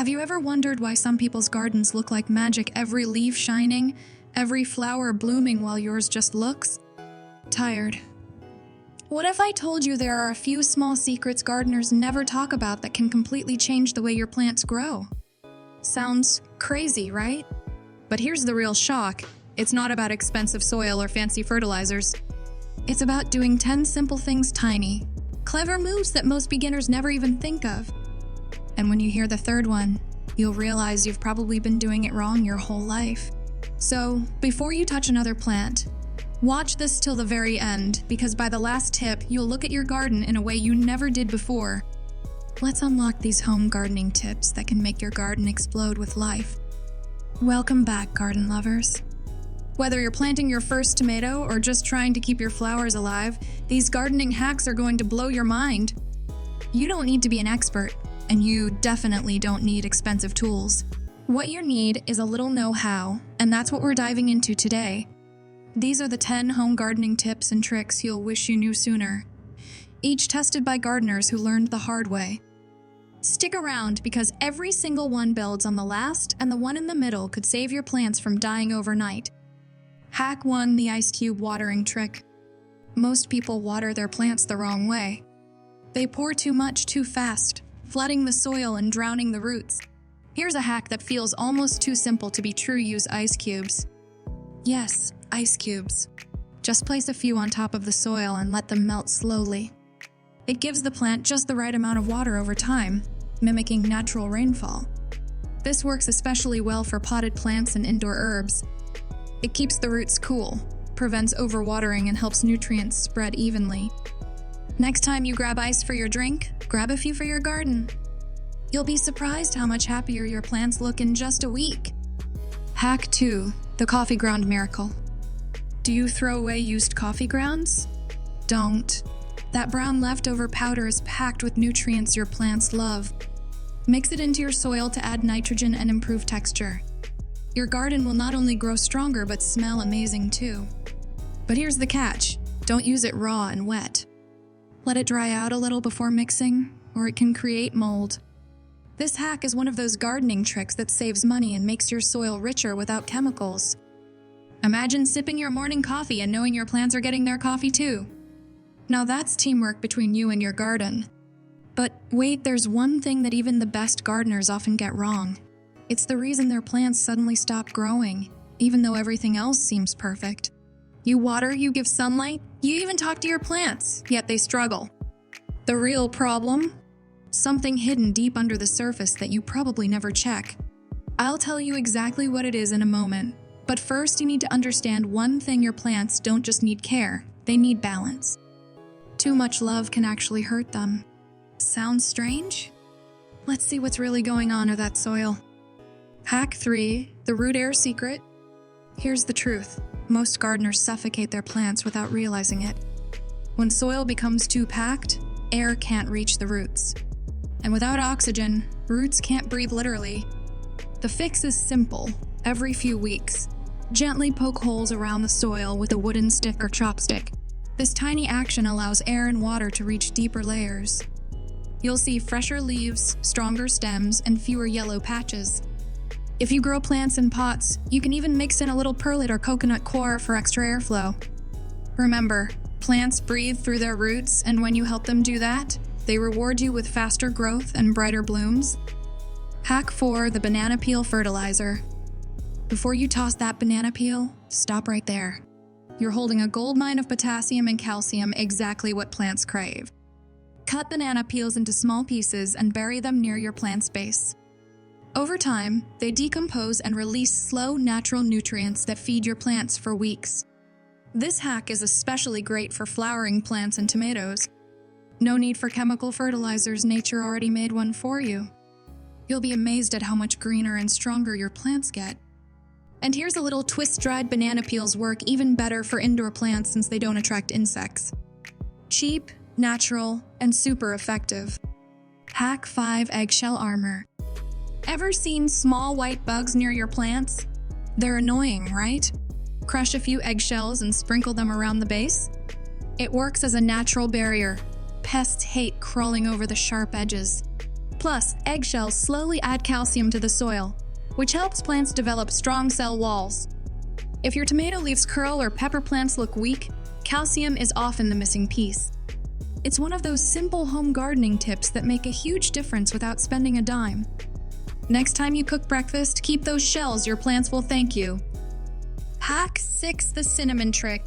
Have you ever wondered why some people's gardens look like magic, every leaf shining, every flower blooming while yours just looks tired? What if I told you there are a few small secrets gardeners never talk about that can completely change the way your plants grow? Sounds crazy, right? But here's the real shock. It's not about expensive soil or fancy fertilizers. It's about doing 10 simple things tiny, clever moves that most beginners never even think of. And when you hear the third one, you'll realize you've probably been doing it wrong your whole life. So, before you touch another plant, watch this till the very end, because by the last tip, you'll look at your garden in a way you never did before. Let's unlock these home gardening tips that can make your garden explode with life. Welcome back, garden lovers. Whether you're planting your first tomato or just trying to keep your flowers alive, these gardening hacks are going to blow your mind. You don't need to be an expert, and you definitely don't need expensive tools. What you need is a little know-how, and that's what we're diving into today. These are the 10 home gardening tips and tricks you'll wish you knew sooner, each tested by gardeners who learned the hard way. Stick around because every single one builds on the last, and the one in the middle could save your plants from dying overnight. Hack 1: the ice cube watering trick. Most people water their plants the wrong way. They pour too much too fast, flooding the soil and drowning the roots. Here's a hack that feels almost too simple to be true. Use ice cubes. Yes, ice cubes. Just place a few on top of the soil and let them melt slowly. It gives the plant just the right amount of water over time, mimicking natural rainfall. This works especially well for potted plants and indoor herbs. It keeps the roots cool, prevents overwatering, and helps nutrients spread evenly. Next time you grab ice for your drink, grab a few for your garden. You'll be surprised how much happier your plants look in just a week. Hack 2: the coffee ground miracle. Do you throw away used coffee grounds? Don't. That brown leftover powder is packed with nutrients your plants love. Mix it into your soil to add nitrogen and improve texture. Your garden will not only grow stronger but smell amazing too. But here's the catch: don't use it raw and wet. Let it dry out a little before mixing, or it can create mold. This hack is one of those gardening tricks that saves money and makes your soil richer without chemicals. Imagine sipping your morning coffee and knowing your plants are getting their coffee too. Now that's teamwork between you and your garden. But wait, there's one thing that even the best gardeners often get wrong. It's the reason their plants suddenly stop growing, even though everything else seems perfect. You water, you give sunlight, you even talk to your plants, yet they struggle. The real problem? Something hidden deep under the surface that you probably never check. I'll tell you exactly what it is in a moment, but first you need to understand one thing: your plants don't just need care, they need balance. Too much love can actually hurt them. Sounds strange? Let's see what's really going on in that soil. Hack 3: the root air secret. Here's the truth. Most gardeners suffocate their plants without realizing it. When soil becomes too packed, air can't reach the roots. And without oxygen, roots can't breathe literally. The fix is simple. Every few weeks, gently poke holes around the soil with a wooden stick or chopstick. This tiny action allows air and water to reach deeper layers. You'll see fresher leaves, stronger stems, and fewer yellow patches. If you grow plants in pots, you can even mix in a little perlite or coconut coir for extra airflow. Remember, plants breathe through their roots, and when you help them do that, they reward you with faster growth and brighter blooms. Hack 4: the banana peel fertilizer. Before you toss that banana peel, stop right there. You're holding a goldmine of potassium and calcium, exactly what plants crave. Cut banana peels into small pieces and bury them near your plant's base. Over time, they decompose and release slow, natural nutrients that feed your plants for weeks. This hack is especially great for flowering plants and tomatoes. No need for chemical fertilizers, nature already made one for you. You'll be amazed at how much greener and stronger your plants get. And here's a little twist: dried banana peels work even better for indoor plants since they don't attract insects. Cheap, natural, and super effective. Hack 5: eggshell armor. Ever seen small white bugs near your plants? They're annoying, right? Crush a few eggshells and sprinkle them around the base. It works as a natural barrier. Pests hate crawling over the sharp edges. Plus, eggshells slowly add calcium to the soil, which helps plants develop strong cell walls. If your tomato leaves curl or pepper plants look weak, calcium is often the missing piece. It's one of those simple home gardening tips that make a huge difference without spending a dime. Next time you cook breakfast, keep those shells, your plants will thank you. Hack 6: The cinnamon trick.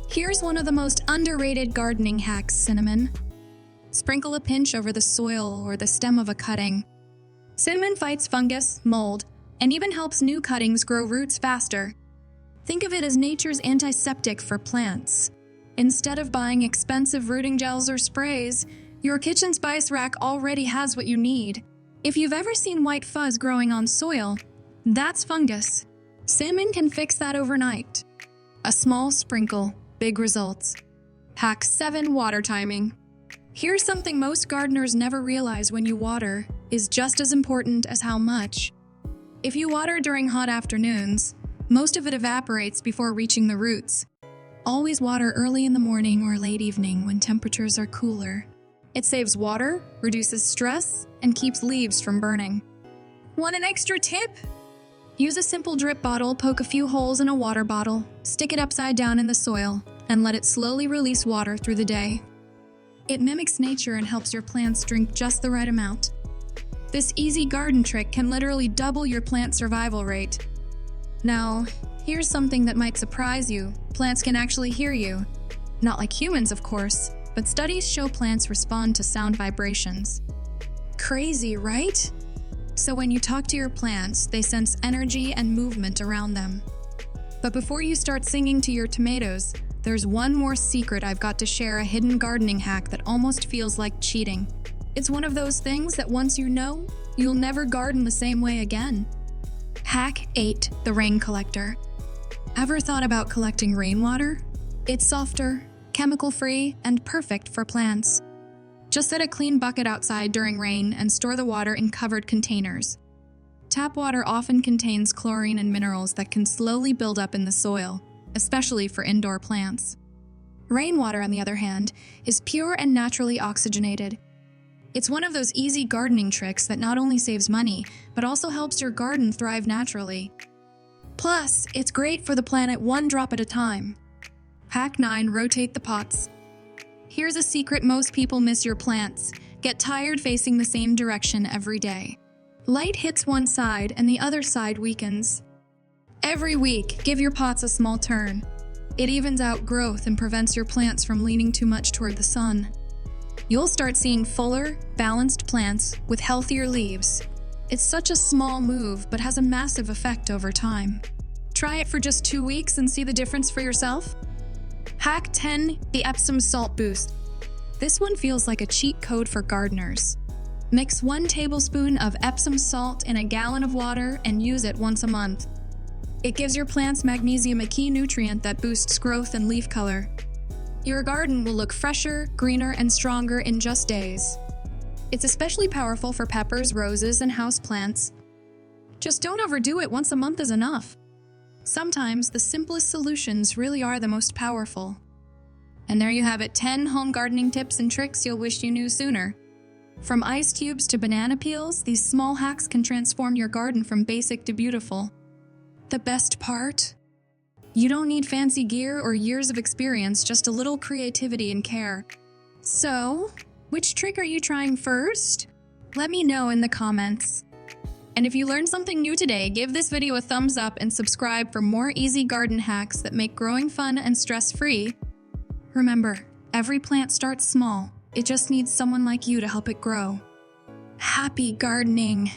Here's one of the most underrated gardening hacks: cinnamon. Sprinkle a pinch over the soil or the stem of a cutting. Cinnamon fights fungus, mold, and even helps new cuttings grow roots faster. Think of it as nature's antiseptic for plants. Instead of buying expensive rooting gels or sprays, your kitchen spice rack already has what you need. If you've ever seen white fuzz growing on soil, that's fungus. Cinnamon can fix that overnight. A small sprinkle, big results. Hack 7: Water timing. Here's something most gardeners never realize: when you water is just as important as how much. If you water during hot afternoons, most of it evaporates before reaching the roots. Always water early in the morning or late evening when temperatures are cooler. It saves water, reduces stress, and keeps leaves from burning. Want an extra tip? Use a simple drip bottle, poke a few holes in a water bottle, stick it upside down in the soil, and let it slowly release water through the day. It mimics nature and helps your plants drink just the right amount. This easy garden trick can literally double your plant survival rate. Now, here's something that might surprise you: plants can actually hear you. Not like humans, of course, but studies show plants respond to sound vibrations. Crazy, right? So when you talk to your plants, they sense energy and movement around them. But before you start singing to your tomatoes, there's one more secret I've got to share: a hidden gardening hack that almost feels like cheating. It's one of those things that once you know, you'll never garden the same way again. Hack 8: The rain collector. Ever thought about collecting rainwater? It's softer, chemical-free, and perfect for plants. Just set a clean bucket outside during rain and store the water in covered containers. Tap water often contains chlorine and minerals that can slowly build up in the soil, especially for indoor plants. Rainwater, on the other hand, is pure and naturally oxygenated. It's one of those easy gardening tricks that not only saves money, but also helps your garden thrive naturally. Plus, it's great for the planet one drop at a time. Hack 9: Rotate the pots. Here's a secret most people miss: your plants get tired facing the same direction every day. Light hits one side and the other side weakens. Every week, give your pots a small turn. It evens out growth and prevents your plants from leaning too much toward the sun. You'll start seeing fuller, balanced plants with healthier leaves. It's such a small move, but has a massive effect over time. Try it for just 2 weeks and see the difference for yourself. Hack 10: The Epsom salt boost. This one feels like a cheat code for gardeners. Mix 1 tablespoon of Epsom salt in a gallon of water and use it once a month. It gives your plants magnesium, a key nutrient that boosts growth and leaf color. Your garden will look fresher, greener, and stronger in just days. It's especially powerful for peppers, roses, and houseplants. Just don't overdo it. Once a month is enough. Sometimes the simplest solutions really are the most powerful. And there you have it: 10 home gardening tips and tricks you'll wish you knew sooner. From ice cubes to banana peels, these small hacks can transform your garden from basic to beautiful. The best part? You don't need fancy gear or years of experience, just a little creativity and care. So, which trick are you trying first? Let me know in the comments. And if you learned something new today, give this video a thumbs up and subscribe for more easy garden hacks that make growing fun and stress-free. Remember, every plant starts small. It just needs someone like you to help it grow. Happy gardening!